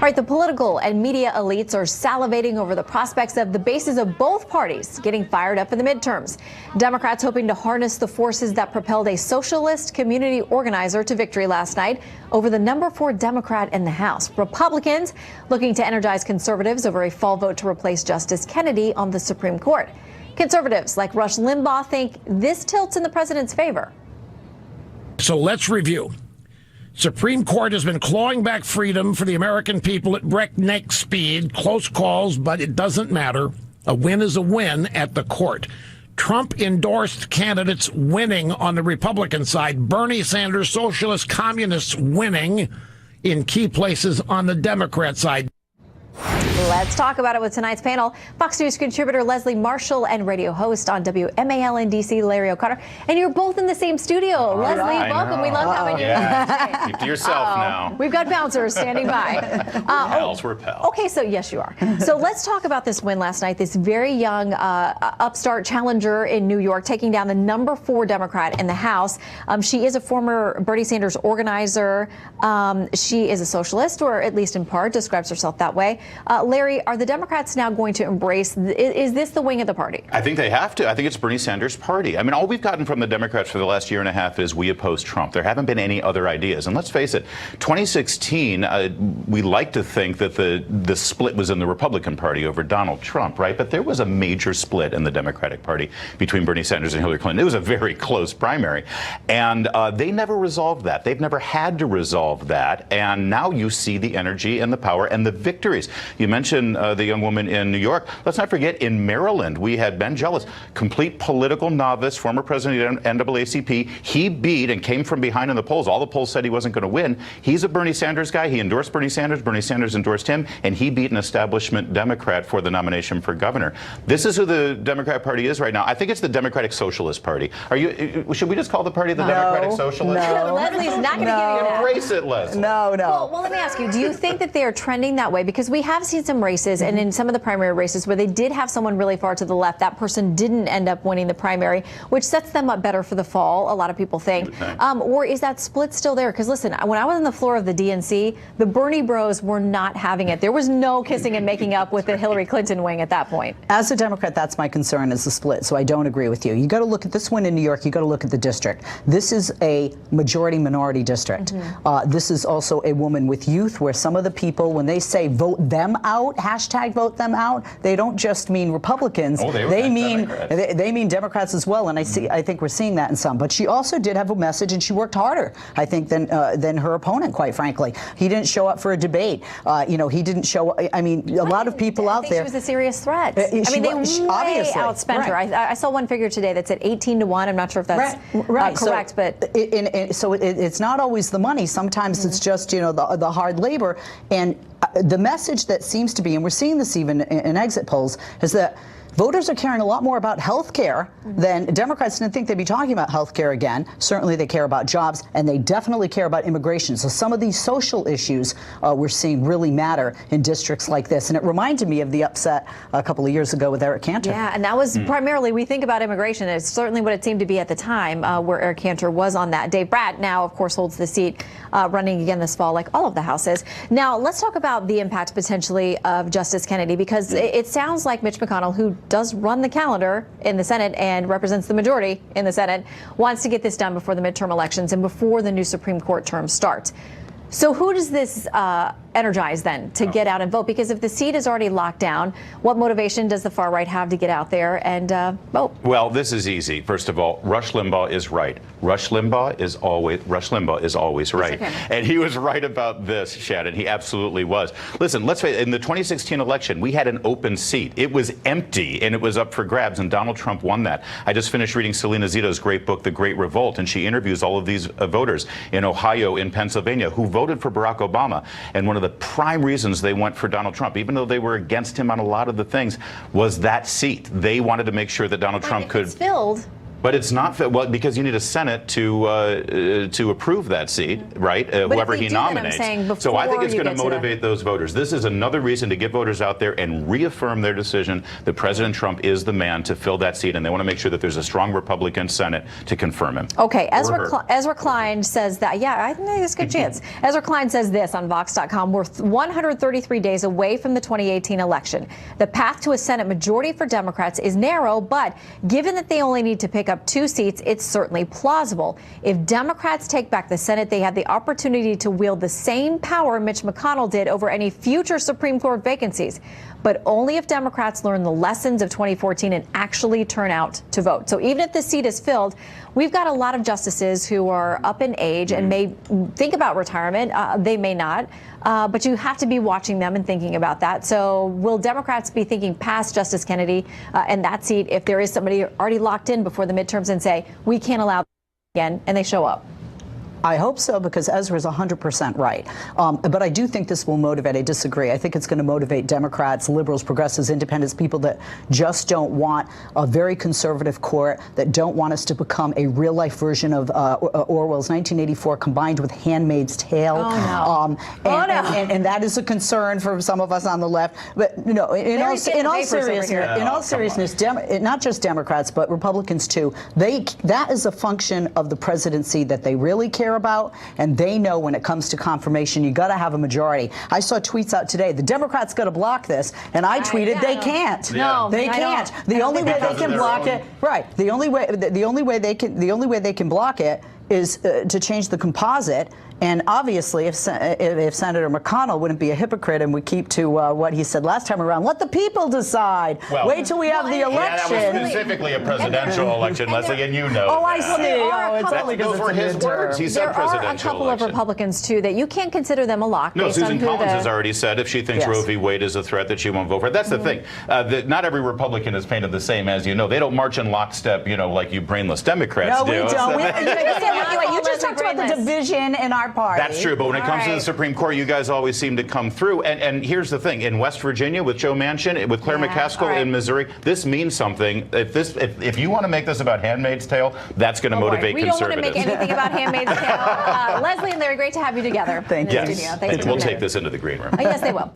right, the political and media elites are salivating over the prospects of the bases of both parties getting fired up in the midterms. Democrats hoping to harness the forces that propelled a socialist community organizer to victory last night over the number 4 Democrat in the House. Republicans looking to energize conservatives over a fall vote to replace Justice Kennedy on the Supreme Court. Conservatives like Rush Limbaugh think this tilts in the president's favor. So let's review. Supreme Court has been clawing back freedom for the American people at breakneck speed. Close calls, but it doesn't matter. A win is a win at the court. Trump-endorsed candidates winning on the Republican side. Bernie Sanders, socialist communists winning in key places on the Democrat side. Let's talk about it with tonight's panel. Fox News contributor Leslie Marshall and radio host on WMAL in D.C., Larry O'Connor. And you're both in the same studio. Leslie, welcome. We love having you. Yeah. Keep to yourself now. We've got bouncers standing by. We're pals. Okay, so yes, you are. So let's talk about this win last night. This very young upstart challenger in New York taking down the number 4 Democrat in the House. She is a former Bernie Sanders organizer. She is a socialist, or at least in part, describes herself that way. Larry, are the Democrats now going to embrace, is this the wing of the party? I think they have to. I think it's Bernie Sanders' party. I mean, all we've gotten from the Democrats for the last year and a half is we oppose Trump. There haven't been any other ideas. And let's face it, 2016, we like to think that the split was in the Republican Party over Donald Trump, right? But there was a major split in the Democratic Party between Bernie Sanders and Hillary Clinton. It was a very close primary. And they never resolved that. They've never had to resolve that. And now you see the energy and the power and the victories. You mentioned the young woman in New York. Let's not forget, in Maryland, we had Ben Jealous, complete political novice, former president of the NAACP. He beat and came from behind in the polls. All the polls said he wasn't going to win. He's a Bernie Sanders guy. He endorsed Bernie Sanders. Bernie Sanders endorsed him, and he beat an establishment Democrat for the nomination for governor. This is who the Democrat Party is right now. I think it's the Democratic Socialist Party. Should we just call the party the Democratic Socialist? No. Leslie's not going to give you that. Embrace it, Leslie. No. Well, let me ask you, do you think that they are trending that way? Because we have seen some races, and in some of the primary races where they did have someone really far to the left, that person didn't end up winning the primary, which sets them up better for the fall, a lot of people think. Or is that split still there? Because listen, when I was on the floor of the DNC, the Bernie bros were not having it. There was no kissing and making up with the Hillary Clinton wing at that point. As a Democrat, that's my concern, is the split. So I don't agree with you. You got to look at this one in New York. You got to look at the district. This is a majority minority district. This is also a woman with youth, where some of the people, when they say vote them out, hashtag vote them out, they don't just mean Republicans. They mean Democrats as well. And I think we're seeing that in some. But she also did have a message, and she worked harder, I think, than her opponent, quite frankly. He didn't show up for a debate. He didn't show. I mean, a lot of people out there. She was a serious threat. I mean, they way outspent her. I saw one figure today that said 18-1. I'm not sure if that's correct, but it's not always the money. Sometimes it's just the hard labor. And the message that seems to be, and we're seeing this even in exit polls, is that voters are caring a lot more about health care than Democrats didn't think they'd be talking about health care again. Certainly they care about jobs, and they definitely care about immigration. So some of these social issues we're seeing really matter in districts like this. And it reminded me of the upset a couple of years ago with Eric Cantor. Yeah, and that was primarily, we think about immigration. It's certainly what it seemed to be at the time where Eric Cantor was on that. Dave Brat now, of course, holds the seat running again this fall, like all of the houses. Now, let's talk about the impact potentially of Justice Kennedy, because it sounds like Mitch McConnell, who does run the calendar in the Senate and represents the majority in the Senate, wants to get this done before the midterm elections and before the new Supreme Court term starts. So who does this energize then to get out and vote? Because if the seat is already locked down, what motivation does the far right have to get out there and vote? Well, this is easy. First of all, Rush Limbaugh is right. Rush Limbaugh is always right. Okay. And he was right about this, Shannon. He absolutely was. Listen, let's face it, in the 2016 election, we had an open seat. It was empty, and it was up for grabs, and Donald Trump won that. I just finished reading Selena Zito's great book, The Great Revolt, and she interviews all of these voters in Ohio, in Pennsylvania, who voted for Barack Obama. And one of the prime reasons they went for Donald Trump, even though they were against him on a lot of the things, was that seat. They wanted to make sure that Donald Trump could... It's filled. But it's not well because you need a Senate to approve that seat, right? Whoever he nominates. So I think it's going to motivate those voters. This is another reason to get voters out there and reaffirm their decision that President Trump is the man to fill that seat, and they want to make sure that there's a strong Republican Senate to confirm him. Okay, Ezra Klein says that. Yeah, I think there's a good chance. Ezra Klein says this on Vox.com: we're 133 days away from the 2018 election. The path to a Senate majority for Democrats is narrow, but given that they only need to pick up 2 seats, it's certainly plausible. If Democrats take back the Senate, they have the opportunity to wield the same power Mitch McConnell did over any future Supreme Court vacancies, but only if Democrats learn the lessons of 2014 and actually turn out to vote. So even if the seat is filled, we've got a lot of justices who are up in age and may think about retirement. They may not, but you have to be watching them and thinking about that. So will Democrats be thinking past Justice Kennedy and that seat if there is somebody already locked in before the midterms and say, we can't allow again, and they show up? I hope so, because Ezra is 100% right. But I do think this will motivate. I disagree. I think it's going to motivate Democrats, liberals, progressives, independents, people that just don't want a very conservative court, that don't want us to become a real-life version of Orwell's 1984 combined with Handmaid's Tale. Oh, no. And that is a concern for some of us on the left. But in all seriousness, not just Democrats, but Republicans too, that is a function of the presidency that they really care about, and they know when it comes to confirmation, you got to have a majority. I saw tweets out today, the Democrats got to block this, and I tweeted they can't. No, they can't. The only way they can block it, right? The only way they can block it is to change the composite. And obviously, if Senator McConnell wouldn't be a hypocrite and we keep to what he said last time around, let the people decide. Well, wait till we have the election. Yeah, that was specifically a presidential election, Leslie, and you know. Oh, I see. Those were his words. He said presidential election. There are a couple of Republicans, too, that you can't consider them a lock. No, based Susan on who Collins has already said if she thinks Roe v. Wade is a threat that she won't vote for it. That's the thing. Not every Republican is painted the same, as you know. They don't march in lockstep, like you brainless Democrats do. No, we don't. You just talked about the division in our party. That's true, but when it comes to the Supreme Court, you guys always seem to come through. And here's the thing. In West Virginia with Joe Manchin, with Claire McCaskill in Missouri, this means something. If you want to make this about Handmaid's Tale, that's going to motivate conservatives. We don't want to make anything about Handmaid's Tale. Leslie and Larry, great to have you together. Thank you. Yes. We'll take this into the green room. Yes, they will.